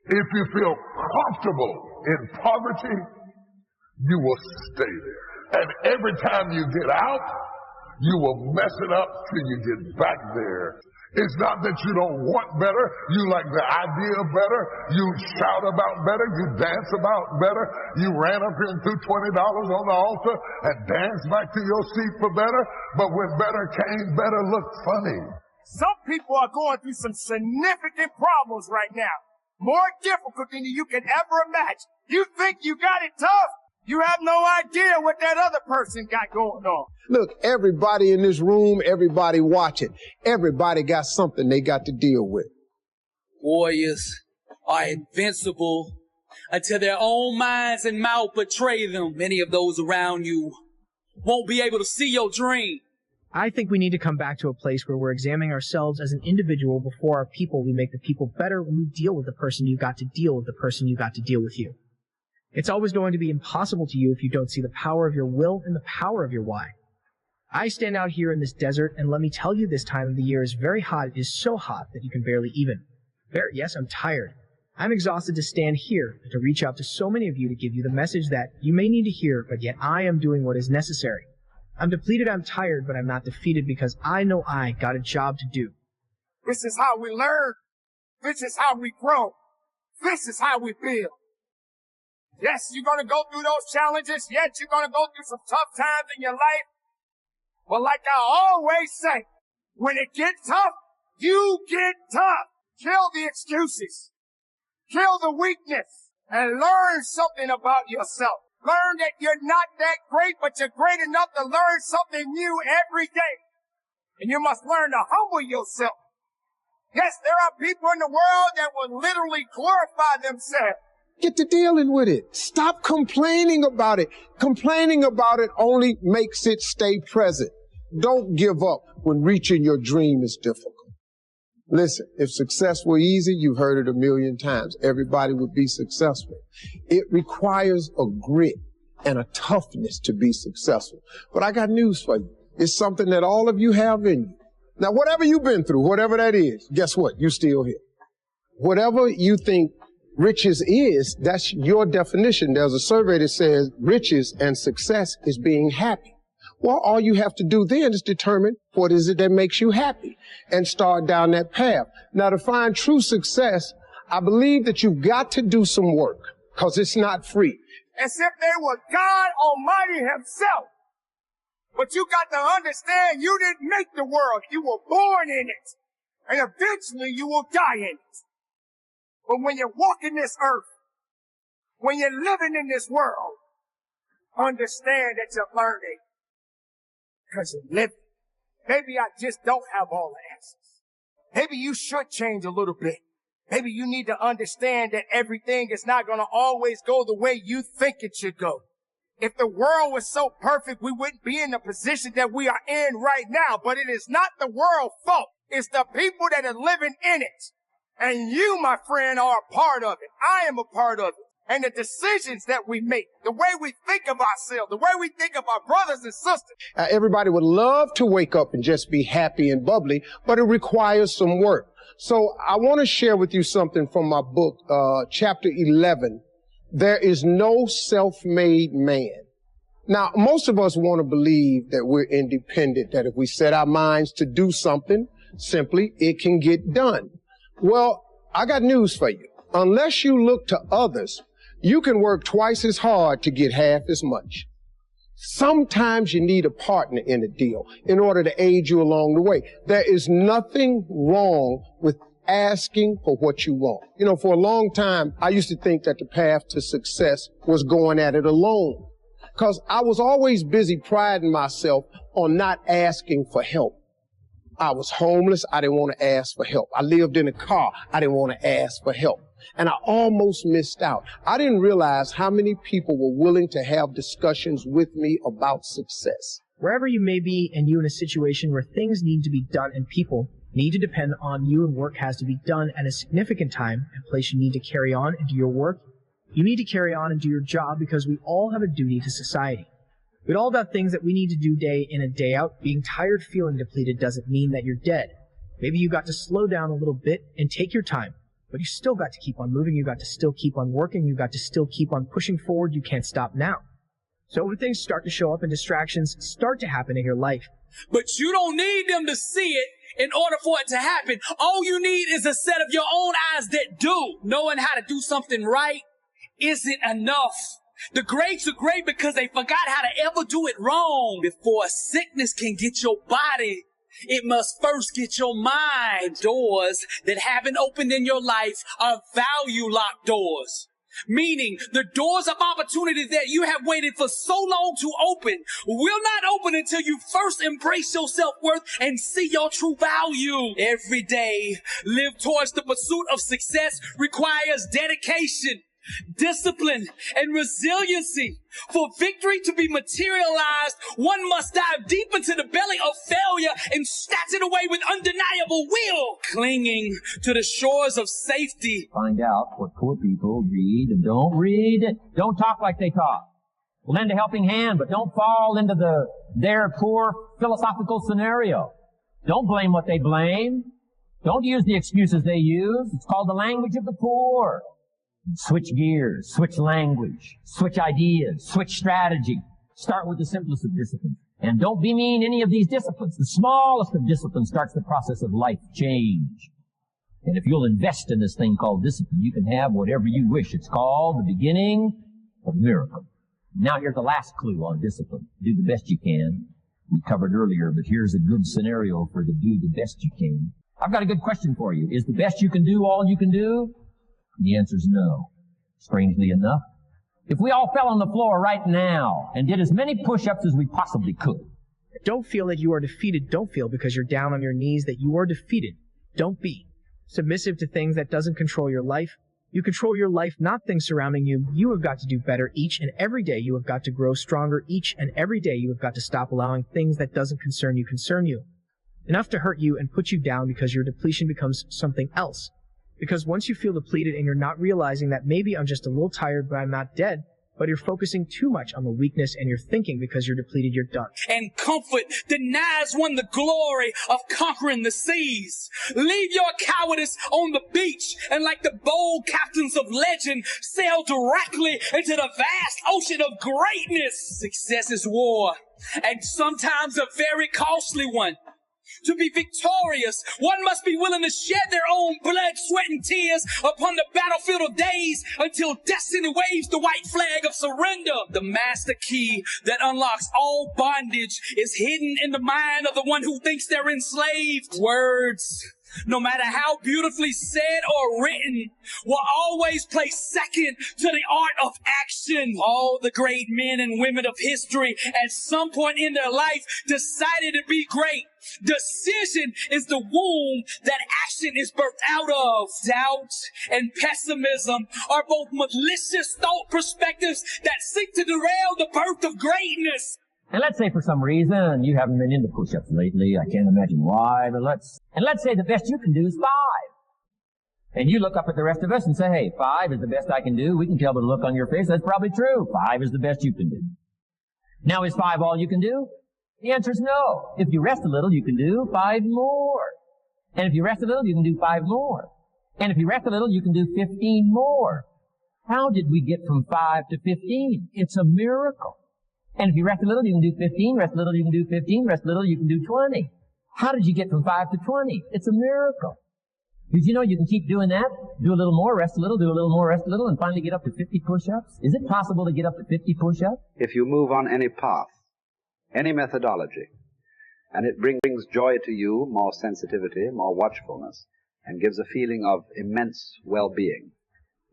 If you feel comfortable in poverty, you will stay there. And every time you get out, you will mess it up till you get back there. It's not that you don't want better. You like the idea of better. You shout about better. You dance about better. You ran up here and threw $20 on the altar and danced back to your seat for better. But when better came, better looked funny. Some people are going through some significant problems right now. More difficult than you can ever imagine. You think you got it tough? You have no idea what that other person got going on. Look, everybody in this room, everybody watching, everybody got something they got to deal with. Warriors are invincible until their own minds and mouth betray them. Many of those around you won't be able to see your dream. I think we need to come back to a place where we're examining ourselves as an individual before our people. We make the people better when we deal with the person you got to deal with the person you got to deal with you. It's always going to be impossible to you if you don't see the power of your will and the power of your why. I stand out here in this desert, and let me tell you, this time of the year is very hot. It is so hot that you can barely even. Yes, I'm tired. I'm exhausted to stand here and to reach out to so many of you to give you the message that you may need to hear, but yet I am doing what is necessary. I'm depleted, I'm tired, but I'm not defeated because I know I got a job to do. This is how we learn. This is how we grow. This is how we build. Yes, you're going to go through those challenges. Yes, you're going to go through some tough times in your life. But like I always say, when it gets tough, you get tough. Kill the excuses. Kill the weakness. And learn something about yourself. Learn that you're not that great, but you're great enough to learn something new every day. And you must learn to humble yourself. Yes, there are people in the world that will literally glorify themselves. Get to dealing with it. Stop complaining about it. Complaining about it only makes it stay present. Don't give up when reaching your dream is difficult. Listen, if success were easy, you've heard it a million times. Everybody would be successful. It requires a grit and a toughness to be successful. But I got news for you. It's something that all of you have in you. Now, whatever you've been through, whatever that is, guess what? You're still here. Whatever you think riches is, that's your definition. There's a survey that says riches and success is being happy. Well, all you have to do then is determine what is it that makes you happy and start down that path. Now, to find true success, I believe that you've got to do some work because it's not free. As if they were God Almighty himself. But you got to understand you didn't make the world. You were born in it. And eventually you will die in it. But when you're walking this earth, when you're living in this world, understand that you're learning. Because you're living. Maybe I just don't have all the answers. Maybe you should change a little bit. Maybe you need to understand that everything is not going to always go the way you think it should go. If the world was so perfect, we wouldn't be in the position that we are in right now. But it is not the world's fault. It's the people that are living in it. And you, my friend, are a part of it. I am a part of it. And the decisions that we make, the way we think of ourselves, the way we think of our brothers and sisters. Everybody would love to wake up and just be happy and bubbly, but it requires some work. So I want to share with you something from my book, chapter 11. There is no self-made man. Now, most of us want to believe that we're independent, that if we set our minds to do something, simply it can get done. Well, I got news for you. Unless you look to others, you can work twice as hard to get half as much. Sometimes you need a partner in a deal in order to aid you along the way. There is nothing wrong with asking for what you want. You know, for a long time, I used to think that the path to success was going at it alone, because I was always busy priding myself on not asking for help. I was homeless. I didn't want to ask for help. I lived in a car. I didn't want to ask for help. And I almost missed out. I didn't realize how many people were willing to have discussions with me about success. Wherever you may be and you in a situation where things need to be done and people need to depend on you and work has to be done at a significant time and place you need to carry on and do your work, you need to carry on and do your job because we all have a duty to society. We've all got things that we need to do day in and day out. Being tired, feeling depleted doesn't mean that you're dead. Maybe you got to slow down a little bit and take your time. But you still got to keep on moving, you got to still keep on working, you got to still keep on pushing forward, you can't stop now. So when things start to show up and distractions start to happen in your life. But you don't need them to see it in order for it to happen. All you need is a set of your own eyes that do. Knowing how to do something right isn't enough. The greats are great because they forgot how to ever do it wrong. Before sickness can get your body, it must first get your mind. Doors that haven't opened in your life are value locked doors. Meaning the doors of opportunity that you have waited for so long to open will not open until you first embrace your self-worth and see your true value. Every day, live towards the pursuit of success requires dedication, discipline, and resiliency. For victory to be materialized, one must dive deep into the belly of failure and snatch it away with undeniable will, clinging to the shores of safety. Find out what poor people read and don't read. Don't talk like they talk. Lend a helping hand, but don't fall into their poor philosophical scenario. Don't blame what they blame. Don't use the excuses they use. It's called the language of the poor. Switch gears, switch language, switch ideas, switch strategy. Start with the simplest of disciplines. And don't be mean any of these disciplines. The smallest of disciplines starts the process of life change. And if you'll invest in this thing called discipline, you can have whatever you wish. It's called the beginning of miracle. Now here's the last clue on discipline. Do the best you can. We covered earlier, but here's a good scenario for the do the best you can. I've got a good question for you. Is the best you can do all you can do? The answer is no. Strangely enough, if we all fell on the floor right now and did as many push-ups as we possibly could. Don't feel that you are defeated. Don't feel because you're down on your knees that you are defeated. Don't be submissive to things that doesn't control your life. You control your life, not things surrounding you. You have got to do better each and every day. You have got to grow stronger each and every day. You have got to stop allowing things that doesn't concern you. Enough to hurt you and put you down because your depletion becomes something else. Because once you feel depleted and you're not realizing that maybe I'm just a little tired but I'm not dead, but you're focusing too much on the weakness and you're thinking because you're depleted, you're done. And comfort denies one the glory of conquering the seas. Leave your cowardice on the beach and like the bold captains of legend, sail directly into the vast ocean of greatness. Success is war, and sometimes a very costly one. To be victorious, one must be willing to shed their own blood, sweat, and tears upon the battlefield of days until destiny waves the white flag of surrender. The master key that unlocks all bondage is hidden in the mind of the one who thinks they're enslaved. Words, no matter how beautifully said or written, will always place second to the art of action. All the great men and women of history at some point in their life decided to be great. Decision is the womb that action is birthed out of. Doubt and pessimism are both malicious thought perspectives that seek to derail the birth of greatness. And let's say for some reason you haven't been into push-ups lately. I can't imagine why, but let's say the best you can do is 5. And you look up at the rest of us and say, hey, 5 is the best I can do. We can tell by the look on your face that's probably true. 5 is the best you can do. Now, is 5 all you can do? The answer is no. If you rest a little, you can do 5 more. And if you rest a little, you can do 5 more. And if you rest a little, you can do 15 more. How did we get from 5 to 15? It's a miracle. And if you rest a little, you can do 15. Rest a little, you can do 15. Rest a little, you can do 20. How did you get from 5 to 20? It's a miracle. Did you know you can keep doing that? Do a little more, rest a little, do a little more, rest a little, and finally get up to 50 push-ups? Is it possible to get up to 50 push-ups? If you move on any path, any methodology, and it brings joy to you, more sensitivity, more watchfulness, and gives a feeling of immense well-being,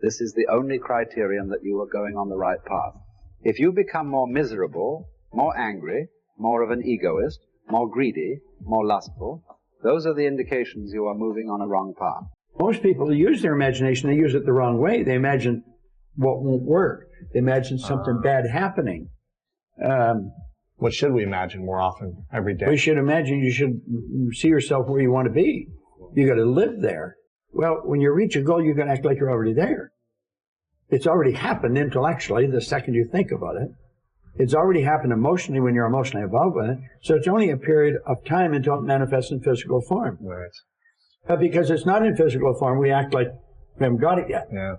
this is the only criterion that you are going on the right path. If you become more miserable, more angry, more of an egoist, more greedy, more lustful, those are the indications you are moving on a wrong path. Most people use their imagination, they use it the wrong way. They imagine what won't work. They imagine something bad happening. What should we imagine more often every day? We should imagine you should see yourself where you want to be. You got to live there. Well, when you reach a goal, you're going to act like you're already there. It's already happened intellectually the second you think about it. It's already happened emotionally when you're emotionally involved with it. So it's only a period of time until it manifests in physical form. Right. But because it's not in physical form, we act like They haven't got it yet. Yeah.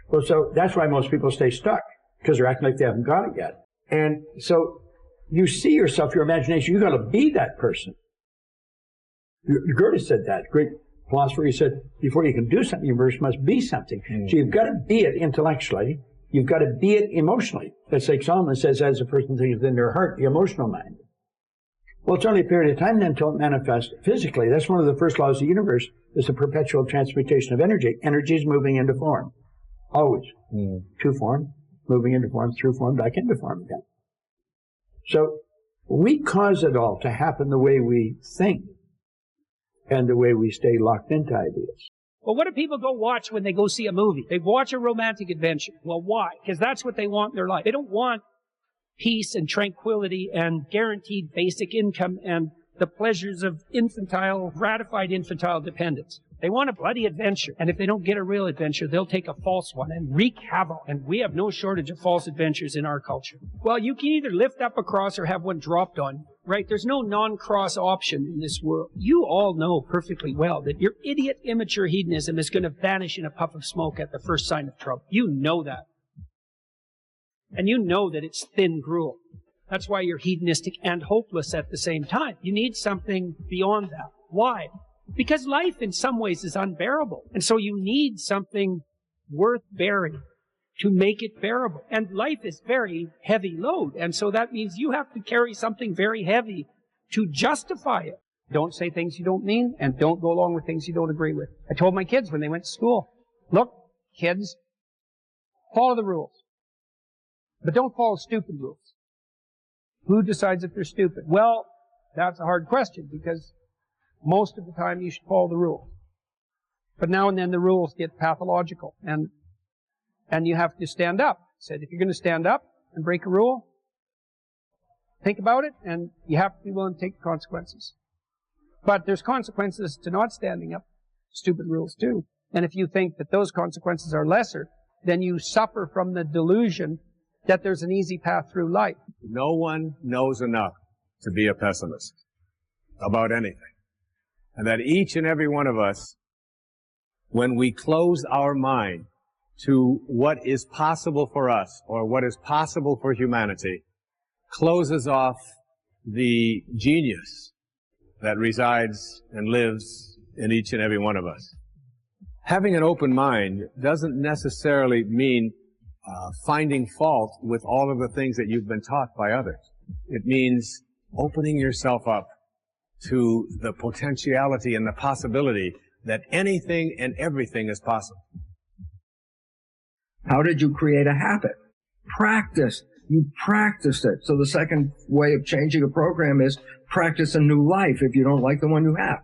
Well, so that's why most people stay stuck, because they're acting like they haven't got it yet. And so you see yourself, your imagination, you've got to be that person. Goethe said that, great philosopher. He said, before you can do something, you first must be something. So you've got to be it intellectually. You've got to be it emotionally. That's like Solomon says, as a person thinks within their heart, the emotional mind. Well, it's only a period of time then until it manifests physically. That's one of the first laws of the universe, is the perpetual transmutation of energy. Energy is moving into form. Always. To form, moving into form, through form, back into form again. So we cause it all to happen the way we think and the way we stay locked into ideas. Well, what do people go watch when they go see a movie? They watch a romantic adventure. Well, why? Because that's what they want in their life. They don't want peace and tranquility and guaranteed basic income and the pleasures of ratified infantile dependence. They want a bloody adventure. And if they don't get a real adventure, they'll take a false one and wreak havoc. And we have no shortage of false adventures in our culture. Well, you can either lift up a cross or have one dropped on you, right? There's no non-cross option in this world. You all know perfectly well that your idiot, immature hedonism is going to vanish in a puff of smoke at the first sign of trouble. You know that. And you know that it's thin gruel. That's why you're hedonistic and hopeless at the same time. You need something beyond that. Why? Because life in some ways is unbearable. And so you need something worth bearing to make it bearable. And life is very heavy load. And so that means you have to carry something very heavy to justify it. Don't say things you don't mean, and don't go along with things you don't agree with. I told my kids when they went to school, look, kids, follow the rules. But don't follow stupid rules. Who decides if they're stupid? Well, that's a hard question, because most of the time you should follow the rules. But now and then the rules get pathological, and you have to stand up. I said, if you're going to stand up and break a rule, think about it, and you have to be willing to take the consequences. But there's consequences to not standing up, stupid rules too. And if you think that those consequences are lesser, then you suffer from the delusion that there's an easy path through life. No one knows enough to be a pessimist about anything. And that each and every one of us, when we close our mind to what is possible for us or what is possible for humanity, closes off the genius that resides and lives in each and every one of us. Having an open mind doesn't necessarily mean finding fault with all of the things that you've been taught by others. It means opening yourself up to the potentiality and the possibility that anything and everything is possible. How did you create a habit? Practice. You practiced it. So the second way of changing a program is practice a new life if you don't like the one you have.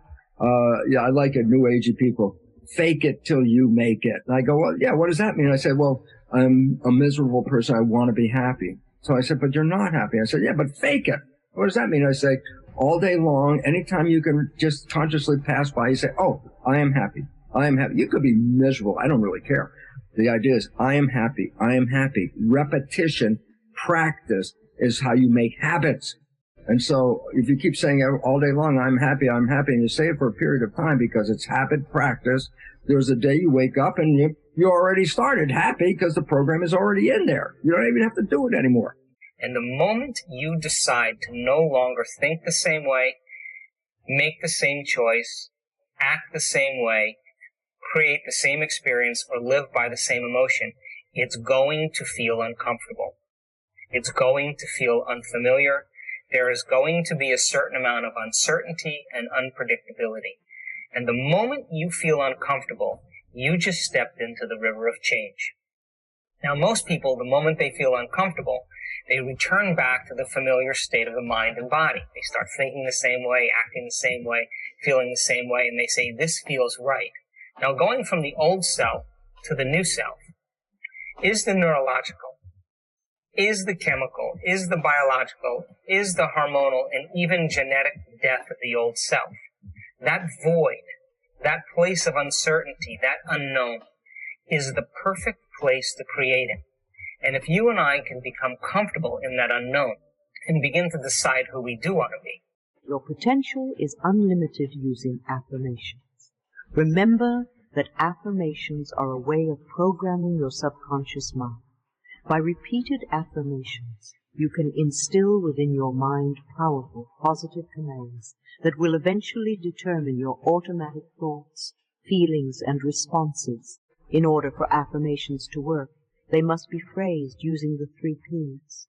Yeah, I like it, new agey people. Fake it till you make it. And I go, well, yeah, what does that mean? I said, well, I'm a miserable person. I want to be happy. So I said, but you're not happy. I said, yeah, but fake it. What does that mean? I say, all day long, anytime you can just consciously pass by, you say, oh, I am happy. I am happy. You could be miserable. I don't really care. The idea is, I am happy. I am happy. Repetition, practice is how you make habits. And so if you keep saying all day long, I'm happy, and you say it for a period of time because it's habit practice, there's a day you wake up and you already started happy because the program is already in there. You don't even have to do it anymore. And the moment you decide to no longer think the same way, make the same choice, act the same way, create the same experience, or live by the same emotion, it's going to feel uncomfortable. It's going to feel unfamiliar. There is going to be a certain amount of uncertainty and unpredictability. And the moment you feel uncomfortable, you just stepped into the river of change. Now, most people, the moment they feel uncomfortable, they return back to the familiar state of the mind and body. They start thinking the same way, acting the same way, feeling the same way, and they say, this feels right. Now, going from the old self to the new self is the neurological, is the chemical, is the biological, is the hormonal, and even genetic death of the old self. That void, that place of uncertainty, that unknown, is the perfect place to create it. And if you and I can become comfortable in that unknown and begin to decide who we do want to be. Your potential is unlimited using affirmations. Remember that affirmations are a way of programming your subconscious mind. By repeated affirmations, you can instill within your mind powerful, positive commands that will eventually determine your automatic thoughts, feelings, and responses. In order for affirmations to work, they must be phrased using the 3 Ps.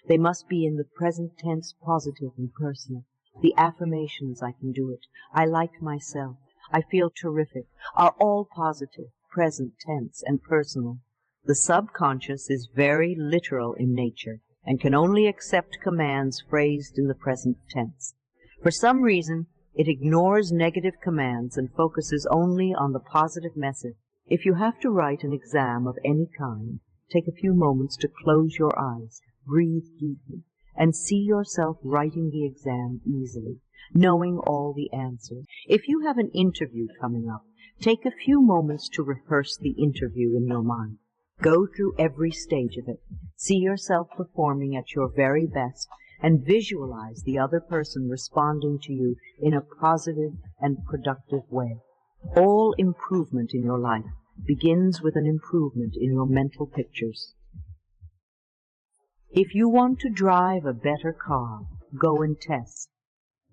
They must be in the present tense, positive and personal. The affirmations, I can do it, I like myself, I feel terrific, are all positive, present tense, and personal. The subconscious is very literal in nature and can only accept commands phrased in the present tense. For some reason, it ignores negative commands and focuses only on the positive message. If you have to write an exam of any kind, take a few moments to close your eyes, breathe deeply, and see yourself writing the exam easily, knowing all the answers. If you have an interview coming up, take a few moments to rehearse the interview in your mind. Go through every stage of it. See yourself performing at your very best and visualize the other person responding to you in a positive and productive way. All improvement in your life begins with an improvement in your mental pictures. If you want to drive a better car, go and test.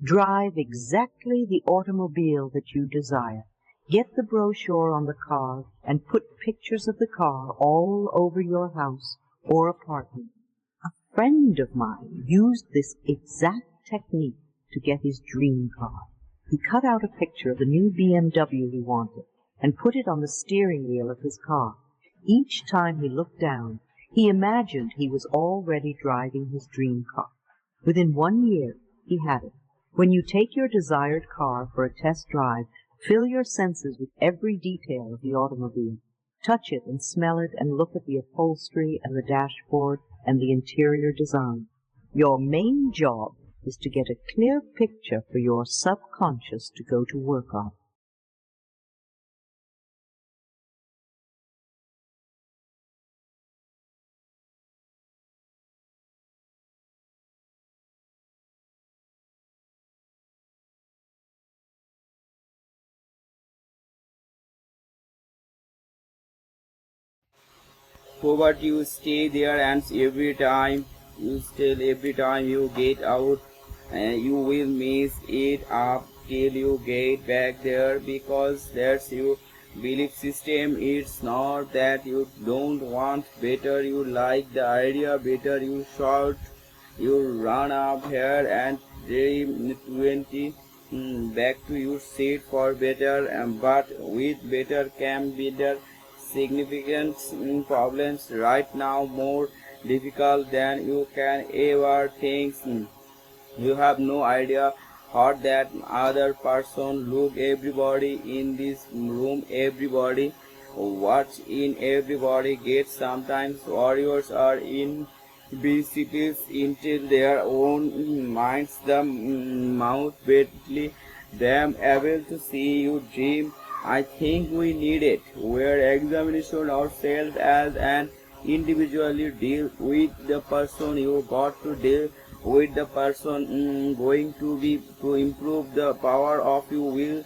Drive exactly the automobile that you desire. Get the brochure on the car and put pictures of the car all over your house or apartment. A friend of mine used this exact technique to get his dream car. He cut out a picture of the new BMW he wanted and put it on the steering wheel of his car. Each time he looked down, he imagined he was already driving his dream car. Within 1 year, he had it. When you take your desired car for a test drive, fill your senses with every detail of the automobile. Touch it and smell it and look at the upholstery and the dashboard and the interior design. Your main job is to get a clear picture for your subconscious to go to work on. Poverty, you stay there, and every time you get out, you will mess it up till you get back there, because that's your belief system. It's not that you don't want better, you like the idea better, you shout, you run up here and dream 20 back to your seat for better, but with better came better significant problems right now, more difficult than you can ever think. You have no idea how that other person look. Everybody in this room, everybody what's in everybody gets. Sometimes warriors are in BCPs into their own minds, the mouth badly them able to see you dream. I think we need it. We're examining ourselves as an individually deal with the person. You got to deal with the person going to be to improve the power of your will.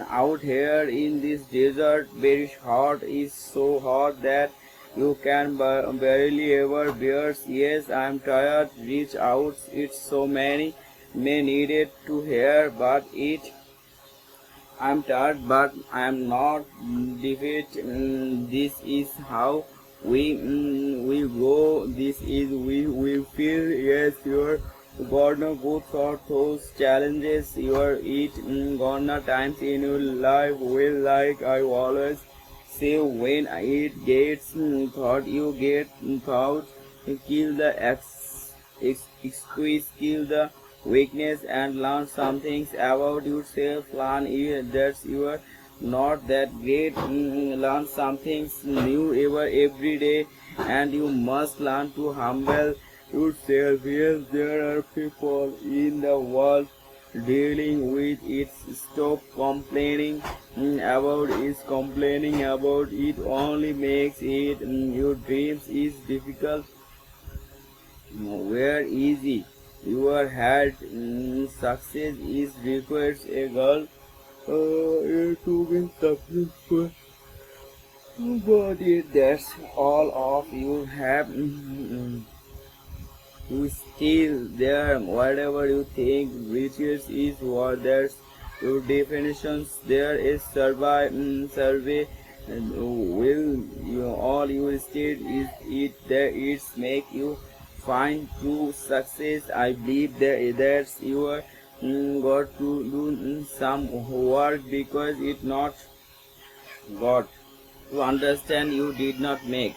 Out here in this desert, very hot, is so hot that you can barely ever bear. Yes, I'm tired. Reach out. It's so many may need it to hear, but I'm tired, but I'm not defeated. This is how we go. This is we feel. Yes, you're gonna go through those challenges. You're gonna times in your life. Well, like I always say, when it gets thought, you get thought. Kill the excuse, kill the weakness, and learn some things about yourself. Learn that you are not that great. Learn some things new every day, and you must learn to humble yourself. Yes, there are people in the world dealing with it. Stop complaining about it. Complaining about it only makes it your dreams is difficult. Where easy. Your head success is requires a goal to be successful. But that's all of you have. You still there, whatever you think riches is what that's your definitions. There is survey, and will you all you state is it that it's make you find true success. I believe that's your got to do some work because it not got to understand you did not make.